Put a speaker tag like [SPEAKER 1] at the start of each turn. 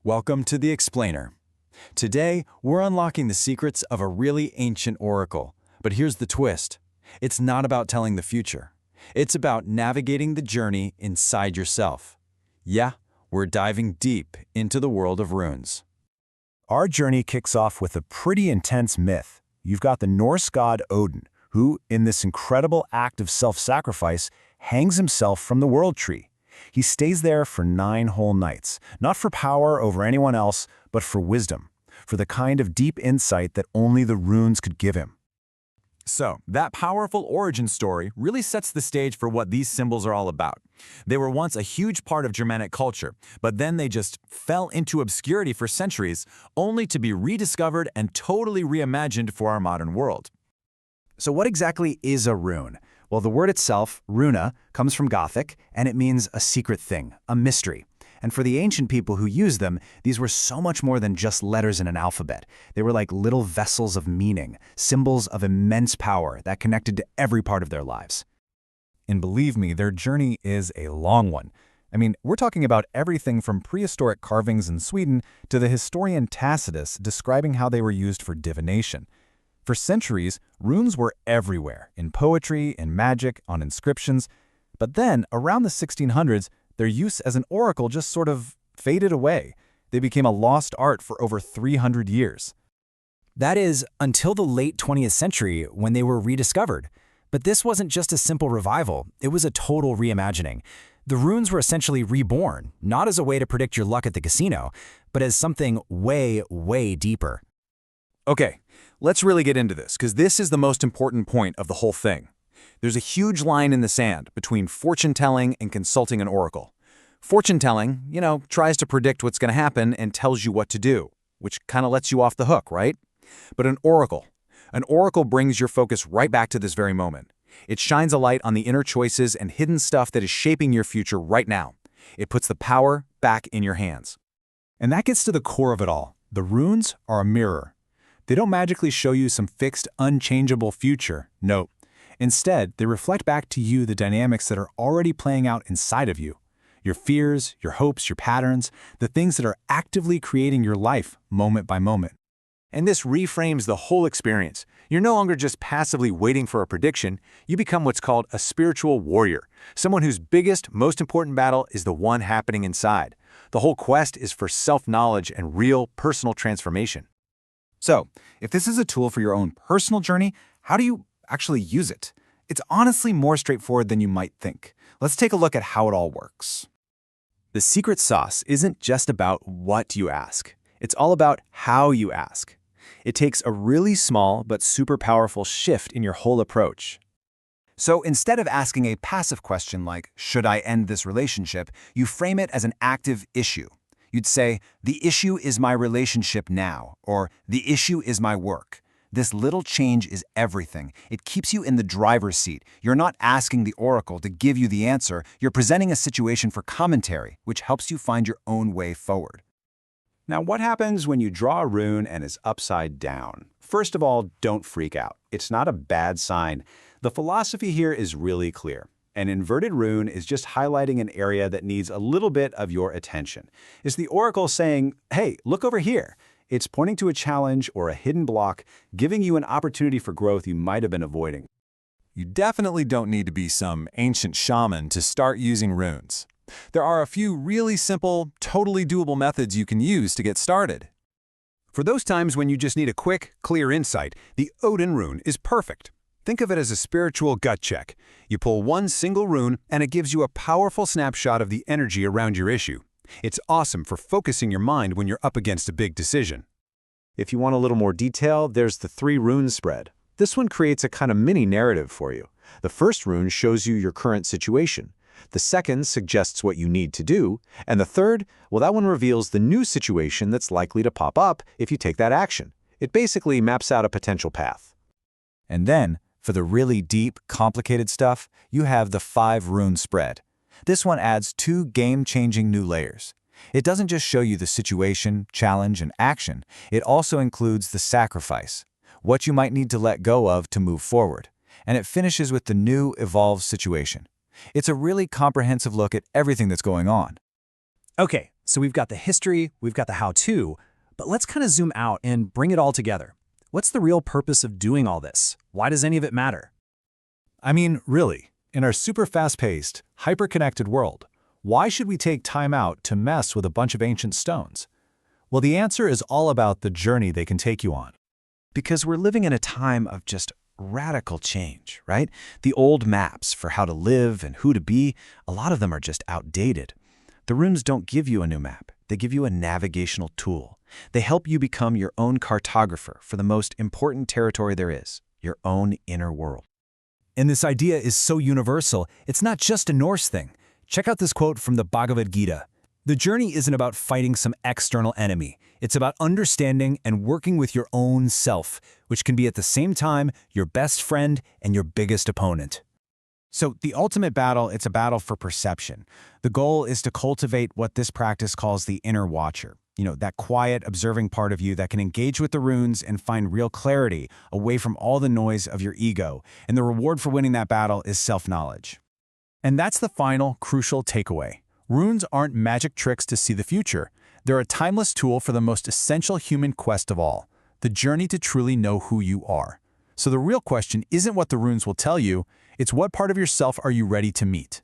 [SPEAKER 1] Welcome to The Explainer. Today, we're unlocking the secrets of a really ancient oracle. But here's the twist. It's not about telling the future. It's about navigating the journey inside yourself. Yeah, we're diving deep into the world of runes.
[SPEAKER 2] Our journey kicks off with a pretty intense myth. You've got the Norse god Odin, who, in this incredible act of self-sacrifice, hangs himself from the world tree. He stays there for 9 whole nights, not for power over anyone else, but for wisdom, for the kind of deep insight that only the runes could give him.
[SPEAKER 1] So, that powerful origin story really sets the stage for what these symbols are all about. They were once a huge part of Germanic culture, but then they just fell into obscurity for centuries, only to be rediscovered and totally reimagined for our modern world.
[SPEAKER 2] So what exactly is a rune? Well, the word itself, runa, comes from Gothic, and it means a secret thing, a mystery. And for the ancient people who used them, these were so much more than just letters in an alphabet. They were like little vessels of meaning, symbols of immense power that connected to every part of their lives.
[SPEAKER 3] And believe me, their journey is a long one. I mean, we're talking about everything from prehistoric carvings in Sweden to the historian Tacitus describing how they were used for divination. For centuries, runes were everywhere, in poetry, in magic, on inscriptions. But then, around the 1600s, their use as an oracle just sort of faded away. They became a lost art for over 300 years.
[SPEAKER 2] That is, until the late 20th century when they were rediscovered. But this wasn't just a simple revival, it was a total reimagining. The runes were essentially reborn, not as a way to predict your luck at the casino, but as something way, way deeper.
[SPEAKER 1] Okay, let's really get into this, because this is the most important point of the whole thing. There's a huge line in the sand between fortune-telling and consulting an oracle. Fortune-telling, tries to predict what's going to happen and tells you what to do, which kind of lets you off the hook, right? But an oracle brings your focus right back to this very moment. It shines a light on the inner choices and hidden stuff that is shaping your future right now. It puts the power back in your hands.
[SPEAKER 3] And that gets to the core of it all. The runes are a mirror. They don't magically show you some fixed, unchangeable future. No. Instead, they reflect back to you the dynamics that are already playing out inside of you. Your fears, your hopes, your patterns, the things that are actively creating your life moment by moment.
[SPEAKER 4] And this reframes the whole experience. You're no longer just passively waiting for a prediction. You become what's called a spiritual warrior, someone whose biggest, most important battle is the one happening inside. The whole quest is for self-knowledge and real, personal transformation.
[SPEAKER 3] So, if this is a tool for your own personal journey, how do you actually use it? It's honestly more straightforward than you might think. Let's take a look at how it all works.
[SPEAKER 2] The secret sauce isn't just about what you ask. It's all about how you ask. It takes a really small but super powerful shift in your whole approach. So instead of asking a passive question like, should I end this relationship, you frame it as an active issue. You'd say, the issue is my relationship now, or the issue is my work. This little change is everything. It keeps you in the driver's seat. You're not asking the oracle to give you the answer. You're presenting a situation for commentary, which helps you find your own way forward.
[SPEAKER 4] Now, what happens when you draw a rune and it's upside down? First of all, don't freak out. It's not a bad sign. The philosophy here is really clear. An inverted rune is just highlighting an area that needs a little bit of your attention. It's the oracle saying, hey, look over here. It's pointing to a challenge or a hidden block, giving you an opportunity for growth you might have been avoiding.
[SPEAKER 1] You definitely don't need to be some ancient shaman to start using runes. There are a few really simple, totally doable methods you can use to get started.
[SPEAKER 4] For those times when you just need a quick, clear insight, the Odin Rune is perfect. Think of it as a spiritual gut check. You pull one single rune, and it gives you a powerful snapshot of the energy around your issue. It's awesome for focusing your mind when you're up against a big decision. If you want a little more detail, there's the Three-Rune spread. This one creates a kind of mini narrative for you. The first rune shows you your current situation. The second suggests what you need to do. And the third, well, that one reveals the new situation that's likely to pop up if you take that action. It basically maps out a potential path.
[SPEAKER 2] And then, for the really deep, complicated stuff, you have the Five-Rune spread. This one adds 2 game-changing new layers. It doesn't just show you the situation, challenge, and action. It also includes the sacrifice, what you might need to let go of to move forward. And it finishes with the new, evolved situation. It's a really comprehensive look at everything that's going on.
[SPEAKER 5] Okay,
[SPEAKER 2] So we've got the history, we've got the how-to, but let's kind of zoom out and bring it all together. What's the real purpose of doing all this? Why does any of it matter?
[SPEAKER 3] I mean, really, in our super fast-paced, hyper-connected world, why should we take time out to mess with a bunch of ancient stones? Well, the answer is all about the journey they can take you on.
[SPEAKER 2] Because we're living in a time of just radical change, right? The old maps for how to live and who to be, a lot of them are just outdated. The runes don't give you a new map. They give you a navigational tool. They help you become your own cartographer for the most important territory there is, your own inner world.
[SPEAKER 3] And this idea is so universal, it's not just a Norse thing. Check out this quote from the Bhagavad Gita. The journey isn't about fighting some external enemy. It's about understanding and working with your own self, which can be at the same time your best friend and your biggest opponent.
[SPEAKER 2] So the ultimate battle, it's a battle for perception. The goal is to cultivate what this practice calls the inner watcher. That quiet, observing part of you that can engage with the runes and find real clarity away from all the noise of your ego. And the reward for winning that battle is self-knowledge.
[SPEAKER 3] And that's the final, crucial takeaway. Runes aren't magic tricks to see the future. They're a timeless tool for the most essential human quest of all, the journey to truly know who you are. So the real question isn't what the runes will tell you, it's what part of yourself are you ready to meet?